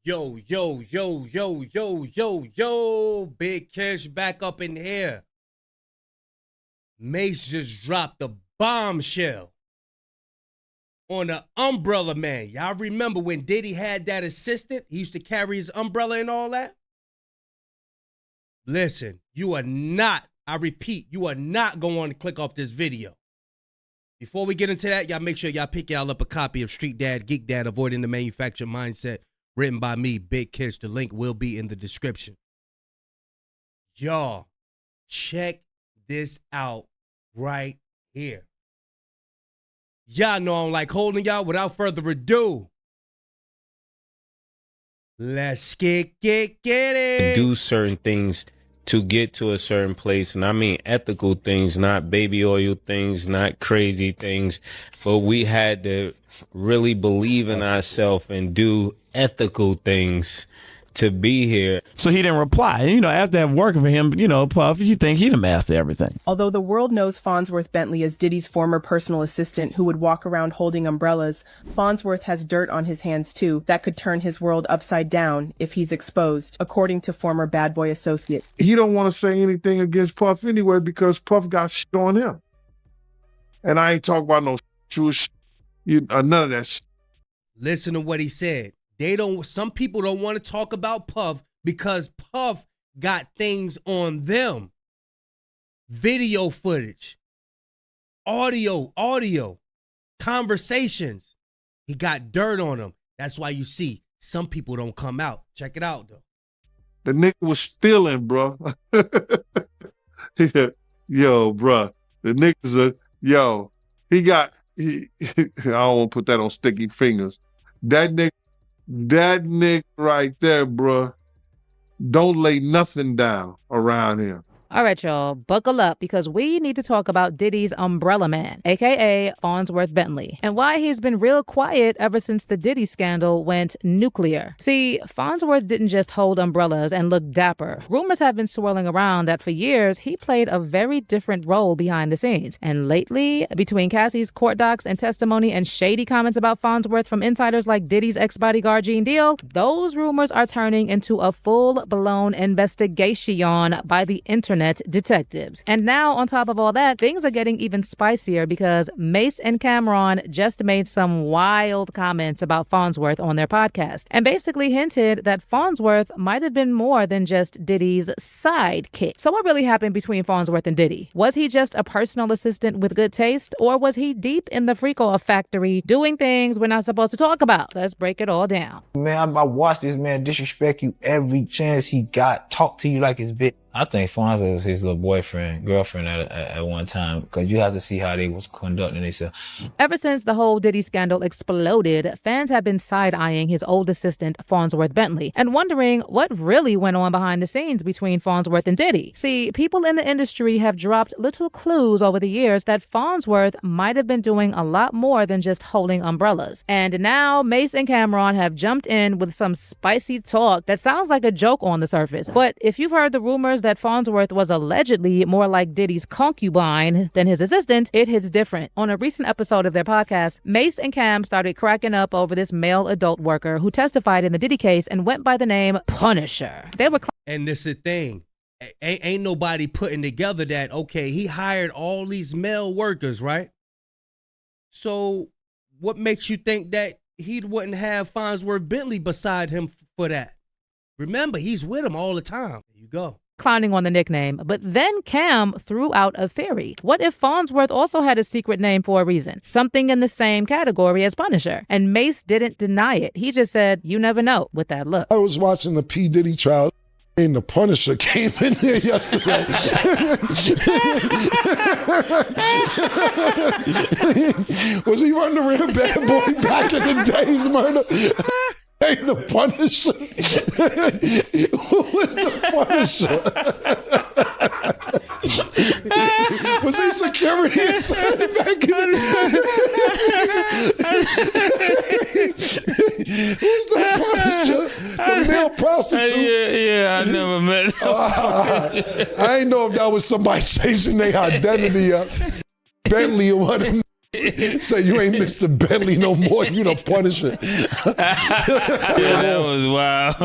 Yo, yo, yo, yo, yo, yo, yo, Big Kish back up in here. Mace just dropped a bombshell on the umbrella man. Y'all remember when Diddy had that assistant? He used to carry his umbrella and all that? Listen, you are not, I repeat, you are not going to click off this video. Before we get into that, y'all make sure y'all pick y'all up a copy of Street Dad, Geek Dad, Avoiding the Manufactured Mindset, written by me, Big Kish. The link will be in the description. Y'all, check this out right here. Y'all know I don't like holding y'all. Without further ado, let's get it. Do certain things to get to a certain place, and I mean ethical things, not baby oil things, not crazy things, but we had to really believe in ourselves and do ethical things to be here. So he didn't reply. You know, after that working for him, Puff, you think he'd have mastered everything. Although the world knows Farnsworth Bentley as Diddy's former personal assistant who would walk around holding umbrellas, Farnsworth has dirt on his hands too that could turn his world upside down if he's exposed, according to former Bad Boy associate. He don't want to say anything against Puff anyway because Puff got shit on him. And I ain't talking about no true shit, none of that shit. Listen to what he said. Some people don't want to talk about Puff because Puff got things on them. Video footage, audio, conversations. He got dirt on him. That's why you see some people don't come out. Check it out, though. The nigga was stealing, bro. Yo, bro. The niggas I don't want to put that on sticky fingers. That nigga right there, bro, don't lay nothing down around him. All right, y'all, buckle up because we need to talk about Diddy's umbrella man, a.k.a. Farnsworth Bentley, and why he's been real quiet ever since the Diddy scandal went nuclear. See, Farnsworth didn't just hold umbrellas and look dapper. Rumors have been swirling around that for years, he played a very different role behind the scenes. And lately, between Cassie's court docs and testimony and shady comments about Farnsworth from insiders like Diddy's ex-bodyguard Gene Deal, those rumors are turning into a full-blown investigation by the internet detectives. And now, on top of all that, things are getting even spicier because Mace and Cameron just made some wild comments about Farnsworth on their podcast and basically hinted that Farnsworth might have been more than just Diddy's sidekick. So what really happened between Farnsworth and Diddy? Was he just a personal assistant with good taste, or was he deep in the freak-off factory doing things we're not supposed to talk about? Let's break it all down. Man, I watched this man disrespect you every chance he got, talk to you like his bitch. I think Fonzo was his little girlfriend at one time, because you have to see how they was conducting themselves. Ever since the whole Diddy scandal exploded, fans have been side-eyeing his old assistant, Farnsworth Bentley, and wondering what really went on behind the scenes between Farnsworth and Diddy. See, people in the industry have dropped little clues over the years that Farnsworth might have been doing a lot more than just holding umbrellas. And now Mace and Cameron have jumped in with some spicy talk that sounds like a joke on the surface. But if you've heard the rumors that Farnsworth was allegedly more like Diddy's concubine than his assistant, it hits different. On a recent episode of their podcast, Mace and Cam started cracking up over this male adult worker who testified in the Diddy case and went by the name Punisher. They were And this is the thing. Ain't nobody putting together that, okay, he hired all these male workers, right? So what makes you think that he wouldn't have Farnsworth Bentley beside him for that? Remember, he's with him all the time. There you go. Clowning on the nickname, but then Cam threw out a theory. What if Farnsworth also had a secret name for a reason? Something in the same category as Punisher. And Mace didn't deny it. He just said, you never know, with that look. I was watching the P. Diddy trial and the Punisher came in there yesterday. Was he running around Bad Boy back in the days, murder? Ain't the Punisher. Who was the Punisher? Was he security back in the Who's the Punisher? The male prostitute? Yeah, I never met him. I ain't know if that was somebody chasing their identity up. Bentley or whatever. Say you ain't Mr. Bentley no more. You the Punisher. Yeah, that was wild.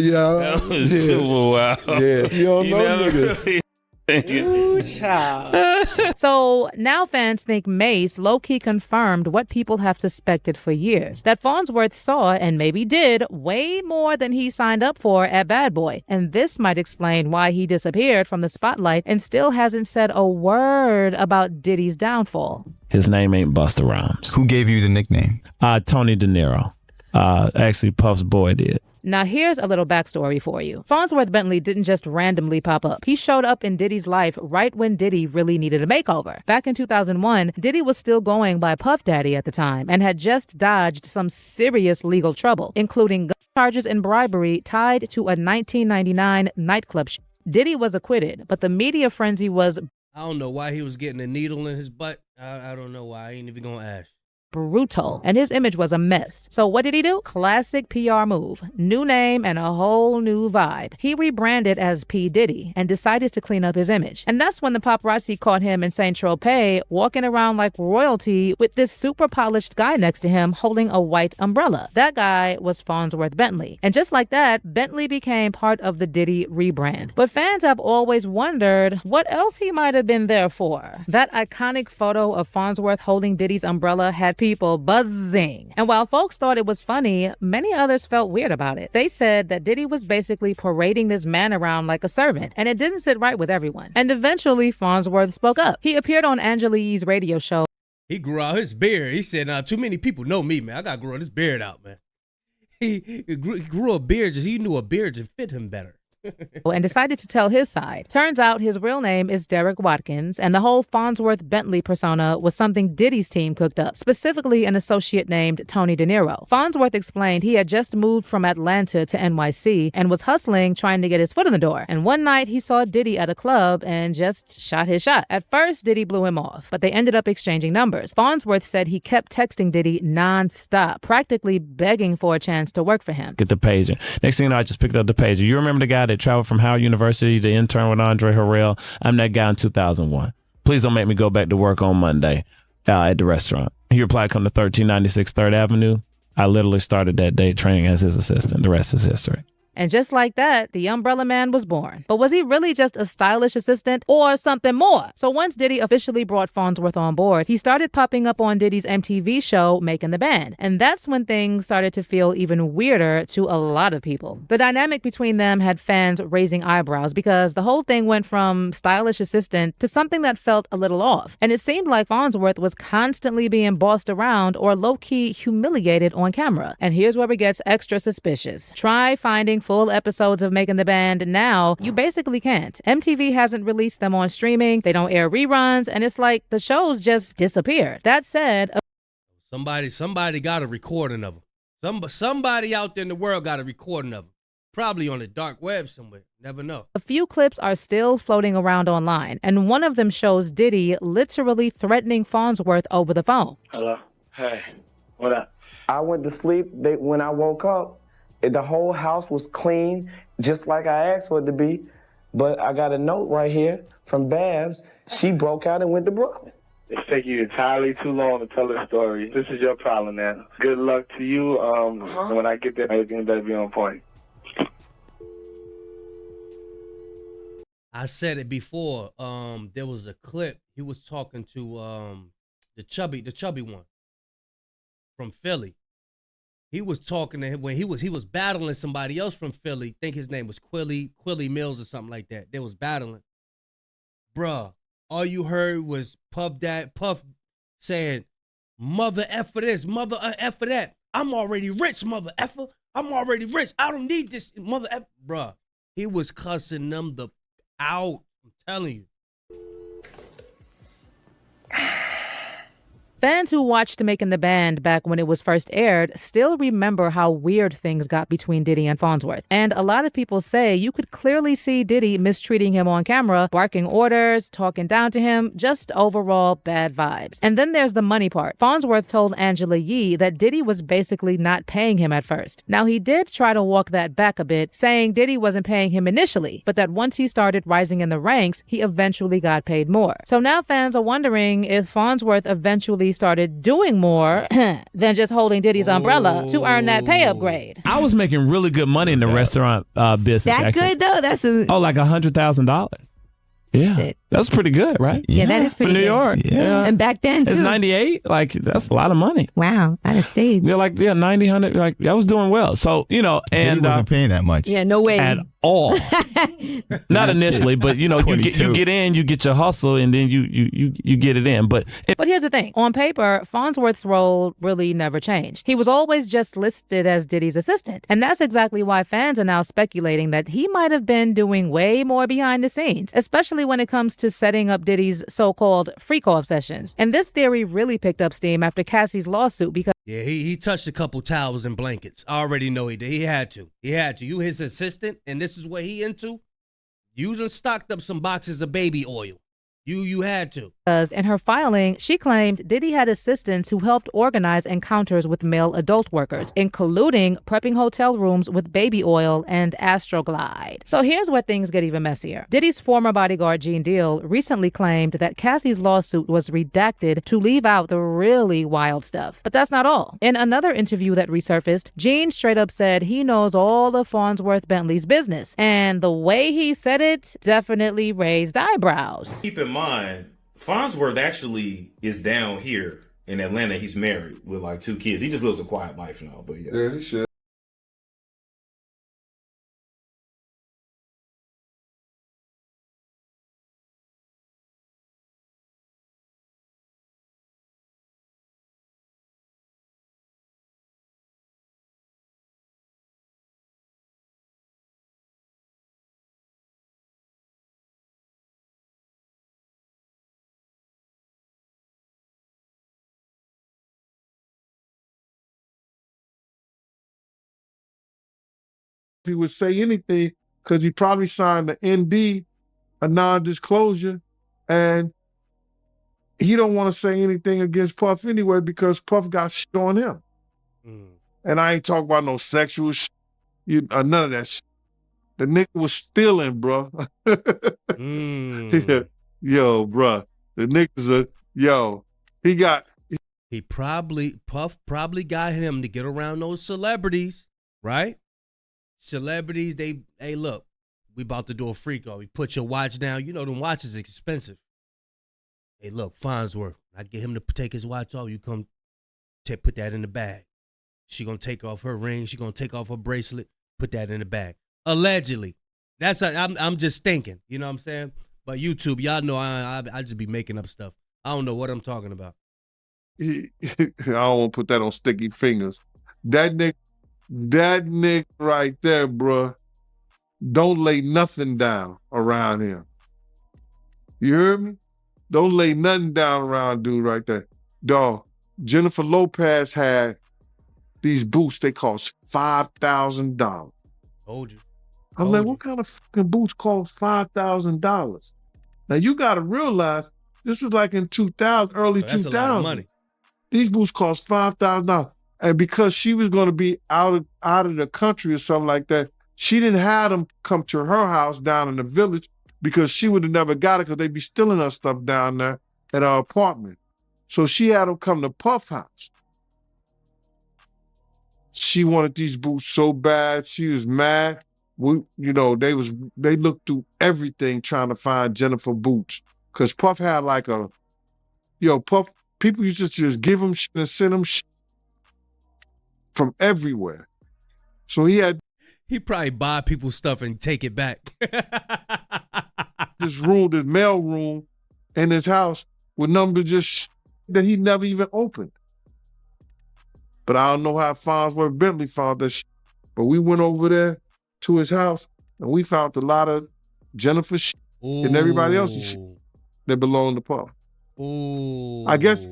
Yeah. That was super wild. Yeah, you don't know never niggas. really Ooh, child. So now fans think Mace low-key confirmed what people have suspected for years, that Farnsworth saw and maybe did way more than he signed up for at Bad Boy. And this might explain why he disappeared from the spotlight and still hasn't said a word about Diddy's downfall. His name ain't Busta Rhymes. Who gave you the nickname? Tony De Niro. Actually, Puff's boy did. Now here's a little backstory for you. Farnsworth Bentley didn't just randomly pop up. He showed up in Diddy's life right when Diddy really needed a makeover. Back in 2001, Diddy was still going by Puff Daddy at the time and had just dodged some serious legal trouble, including gun charges and bribery tied to a 1999 nightclub show. Diddy was acquitted, but the media frenzy was I don't know why he was getting a needle in his butt. I don't know why. I ain't even gonna ask. brutal, and his image was a mess. So what did he do? Classic PR move. New name and a whole new vibe. He rebranded as P. Diddy and decided to clean up his image. And that's when the paparazzi caught him in St. Tropez walking around like royalty with this super polished guy next to him holding a white umbrella. That guy was Farnsworth Bentley. And just like that, Bentley became part of the Diddy rebrand. But fans have always wondered what else he might have been there for. That iconic photo of Farnsworth holding Diddy's umbrella had people buzzing. And while folks thought it was funny, many others felt weird about it. They said that Diddy was basically parading this man around like a servant, and it didn't sit right with everyone. And eventually, Farnsworth spoke up. He appeared on Angela Yee's radio show. He grew out his beard. He said, "Nah, too many people know me, man. I gotta grow this beard out, man." He grew a beard, just he knew a beard just fit him better. And decided to tell his side. Turns out his real name is Derek Watkins, and the whole Farnsworth Bentley persona was something Diddy's team cooked up, specifically an associate named Tony De Niro. Farnsworth explained he had just moved from Atlanta to NYC and was hustling, trying to get his foot in the door. And one night he saw Diddy at a club and just shot his shot. At first, Diddy blew him off, but they ended up exchanging numbers. Farnsworth said he kept texting Diddy nonstop, practically begging for a chance to work for him. Get the pager. Next thing you know, I just picked up the pager. You remember the guy that traveled from Howard University to intern with Andre Harrell? I'm that guy in 2001. Please don't make me go back to work on Monday at the restaurant. He replied, come to 1396 3rd Avenue. I literally started that day training as his assistant. The rest is history. And just like that, the Umbrella Man was born. But was he really just a stylish assistant or something more? So once Diddy officially brought Farnsworth on board, he started popping up on Diddy's MTV show, Making the Band. And that's when things started to feel even weirder to a lot of people. The dynamic between them had fans raising eyebrows because the whole thing went from stylish assistant to something that felt a little off. And it seemed like Farnsworth was constantly being bossed around or low-key humiliated on camera. And here's where it gets extra suspicious. Try finding full episodes of Making the Band now, you basically can't. MTV hasn't released them on streaming, they don't air reruns, and it's like the shows just disappeared. That said, somebody got a recording of them. Somebody out there in the world got a recording of them. Probably on the dark web somewhere. Never know. A few clips are still floating around online, and one of them shows Diddy literally threatening Farnsworth over the phone. Hello? Hey, what up? I went to sleep. When I woke up, the whole house was clean, just like I asked for it to be. But I got a note right here from Babs. She broke out and went to Brooklyn. It's taking you entirely too long to tell this story. This is your problem, man. Good luck to you. When I get there, everything better be on point. I said it before. There was a clip. He was talking to the chubby one from Philly. He was talking to him when he was battling somebody else from Philly. I think his name was Quilly Mills or something like that. They was battling. Bruh, all you heard was Puff saying, "Mother F for this, mother F for that. I'm already rich, mother effer. I'm already rich. I don't need this, mother F." Bruh, he was cussing them out. I'm telling you. Fans who watched Making the Band back when it was first aired still remember how weird things got between Diddy and Farnsworth. And a lot of people say you could clearly see Diddy mistreating him on camera, barking orders, talking down to him, just overall bad vibes. And then there's the money part. Farnsworth told Angela Yee that Diddy was basically not paying him at first. Now, he did try to walk that back a bit, saying Diddy wasn't paying him initially, but that once he started rising in the ranks, he eventually got paid more. So now fans are wondering if Farnsworth eventually actually started doing more than just holding Diddy's umbrella to earn that pay upgrade. I was making really good money in the restaurant business. That actually. good though? That's a like $100,000. Yeah, Shit. that's pretty good, right? Yeah, that is pretty for New good. York. Yeah. And back then too. It's 98. Like that's a lot of money. Wow, I'd have stayed. Yeah, 90, 100. Like I was doing well. So and Diddy wasn't paying that much. Yeah, no way. At all. Not initially, but you get in, you get your hustle, and then you get it in. But here's the thing: on paper, Farnsworth's role really never changed. He was always just listed as Diddy's assistant, and that's exactly why fans are now speculating that he might have been doing way more behind the scenes, especially when it comes to setting up Diddy's so-called freak-off sessions. And this theory really picked up steam after Cassie's lawsuit because he touched a couple towels and blankets. I already know he did. He had to. You his assistant, and this is what he into. You done stocked up some boxes of baby oil. You had to. In her filing, she claimed Diddy had assistants who helped organize encounters with male adult workers, including prepping hotel rooms with baby oil and Astroglide. So here's where things get even messier. Diddy's former bodyguard, Gene Deal, recently claimed that Cassie's lawsuit was redacted to leave out the really wild stuff. But that's not all. In another interview that resurfaced, Gene straight up said he knows all of Farnsworth Bentley's business. And the way he said it definitely raised eyebrows. Keep in mind, Farnsworth actually is down here in Atlanta. He's married with like 2 kids. He just lives a quiet life now, but yeah. Yeah, he should. He would say anything because he probably signed the ND, a non-disclosure, and he don't want to say anything against Puff anyway because Puff got shit on him. And I ain't talking about no sexual shit, none of that shit. The nigga was stealing, bro. Yo, bro. The niggas Puff probably got him to get around those celebrities, right? Celebrities, hey, look, we about to do a freak off. We put your watch down. You know them watches expensive. Hey, look, Farnsworth, I get him to take his watch off. You come put that in the bag. She gonna take off her ring. She gonna take off her bracelet. Put that in the bag. Allegedly, I'm just thinking. You know what I'm saying? But YouTube, y'all know I just be making up stuff. I don't know what I'm talking about. I don't want to put that on sticky fingers. That nigga right there, bruh, don't lay nothing down around him. You heard me? Don't lay nothing down around dude right there. Dog, Jennifer Lopez had these boots, they cost $5,000. Told you. I'm like, what kind of fucking boots cost $5,000? Now you gotta realize, this is like in 2000, early 2000s. A lot of money. These boots cost $5,000. And because she was going to be out of the country or something like that, she didn't have them come to her house down in the village because she would have never got it because they'd be stealing her stuff down there at her apartment. So she had them come to Puff house. She wanted these boots so bad. She was mad. They looked through everything trying to find Jennifer boots because Puff had like Puff, people used to just give him shit and send him shit from everywhere. So he probably buy people's stuff and take it back. This mail room in his house with numbers that he never even opened. But I don't know how Farnsworth Bentley found that shit. But we went over there to his house and we found a lot of Jennifer shit and everybody else's shit that belonged to Puff. Ooh. I guess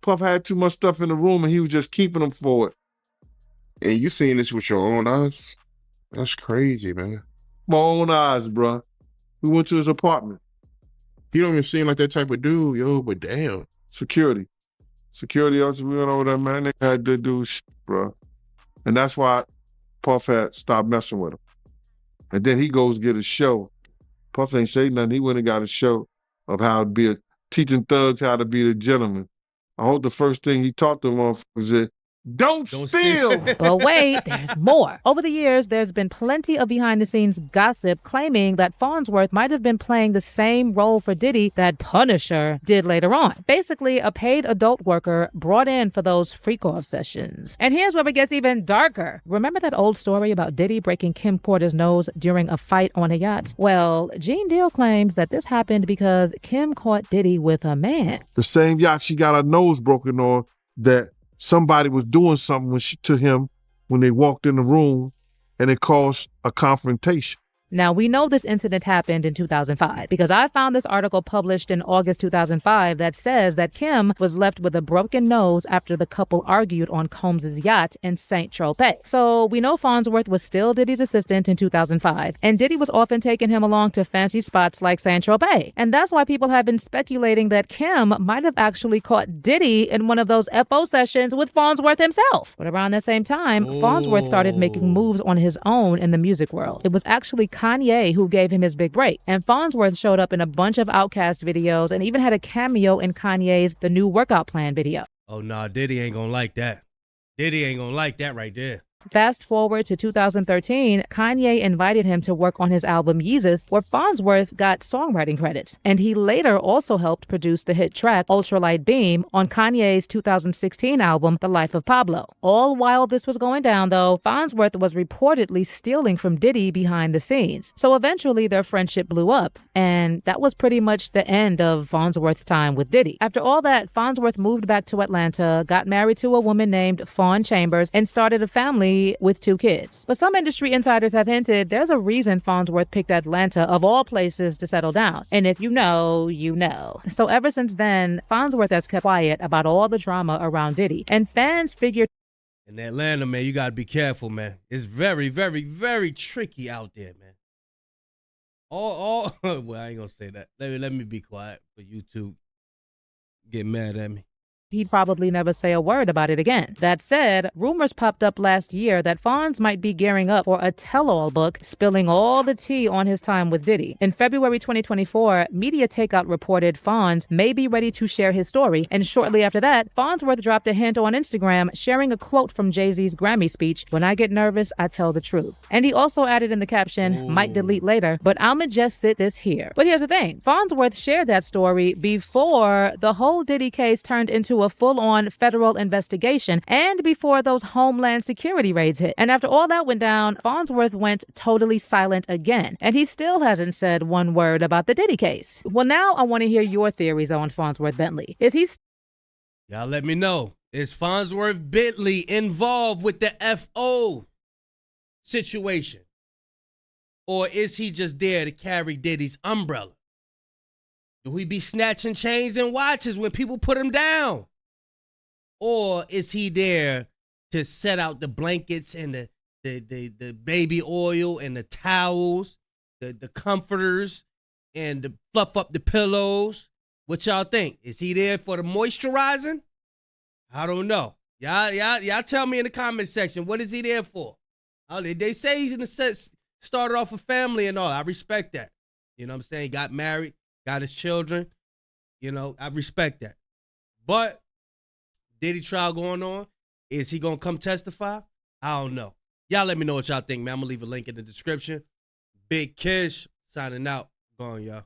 Puff had too much stuff in the room and he was just keeping them for it. And you seen this with your own eyes? That's crazy, man. My own eyes, bro. We went to his apartment. You don't even seem like that type of dude, yo, but damn. Security else, we went over there, man. They had to do shit, bro. And that's why Puff had stopped messing with him. And then he goes get a show. Puff ain't say nothing. He went and got a show of teaching thugs how to be the gentleman. I hope the first thing he taught them motherfuckers is, don't steal. But wait, there's more. Over the years, there's been plenty of behind-the-scenes gossip claiming that Farnsworth might have been playing the same role for Diddy that Punisher did later on. Basically, a paid adult worker brought in for those freak-off sessions. And here's where it gets even darker. Remember that old story about Diddy breaking Kim Porter's nose during a fight on a yacht? Well, Gene Deal claims that this happened because Kim caught Diddy with a man. The same yacht she got her nose broken on, that somebody was doing something to him when they walked in the room, and it caused a confrontation. Now, we know this incident happened in 2005 because I found this article published in August 2005 that says that Kim was left with a broken nose after the couple argued on Combs' yacht in St. Tropez. So we know Farnsworth was still Diddy's assistant in 2005, and Diddy was often taking him along to fancy spots like St. Tropez. And that's why people have been speculating that Kim might have actually caught Diddy in one of those FO sessions with Farnsworth himself. But around the same time, Farnsworth started making moves on his own in the music world. It was actually Kanye who gave him his big break. And Farnsworth showed up in a bunch of Outkast videos and even had a cameo in Kanye's The New Workout Plan video. Oh, nah, Diddy ain't gonna like that. Diddy ain't gonna like that right there. Fast forward to 2013, Kanye invited him to work on his album Yeezus, where Farnsworth got songwriting credits. And he later also helped produce the hit track Ultralight Beam on Kanye's 2016 album, The Life of Pablo. All while this was going down, though, Farnsworth was reportedly stealing from Diddy behind the scenes. So eventually their friendship blew up, and that was pretty much the end of Farnsworth's time with Diddy. After all that, Farnsworth moved back to Atlanta, got married to a woman named Fawn Chambers, and started a family with 2 kids. But some industry insiders have hinted there's a reason Farnsworth picked Atlanta of all places to settle down. And if you know, you know. So ever since then, Farnsworth has kept quiet about all the drama around Diddy. And fans figured in Atlanta, man, you gotta be careful, man. It's very, very, very tricky out there, man. Well, I ain't gonna say that. Let me be quiet for you two get mad at me. he'd probably never say a word about it again. That said, rumors popped up last year that Fonz might be gearing up for a tell-all book, spilling all the tea on his time with Diddy. In February 2024, Media Takeout reported Fonz may be ready to share his story, and shortly after that, Farnsworth dropped a hint on Instagram, sharing a quote from Jay-Z's Grammy speech, "When I get nervous, I tell the truth." And he also added in the caption, "Might delete later, but I'ma just sit this here." But here's the thing, Farnsworth shared that story before the whole Diddy case turned into a full-on federal investigation and before those Homeland Security raids hit. And after all that went down, Farnsworth went totally silent again. And he still hasn't said one word about the Diddy case. Well, now I want to hear your theories on Farnsworth Bentley. Is he... Y'all let me know. Is Farnsworth Bentley involved with the FO situation? Or is he just there to carry Diddy's umbrella? Do he be snatching chains and watches when people put him down? Or is he there to set out the blankets and the baby oil and the towels, the comforters, and to fluff up the pillows? What y'all think? Is he there for the moisturizing? I don't know. Y'all tell me in the comment section, what is he there for? They say he's gonna started off a family and all. I respect that. You know what I'm saying? He got married, got his children. You know, I respect that. But Diddy trial going on. Is he gonna come testify? I don't know. Y'all let me know what y'all think, man. I'm gonna leave a link in the description. Big Kish signing out. Go on, y'all.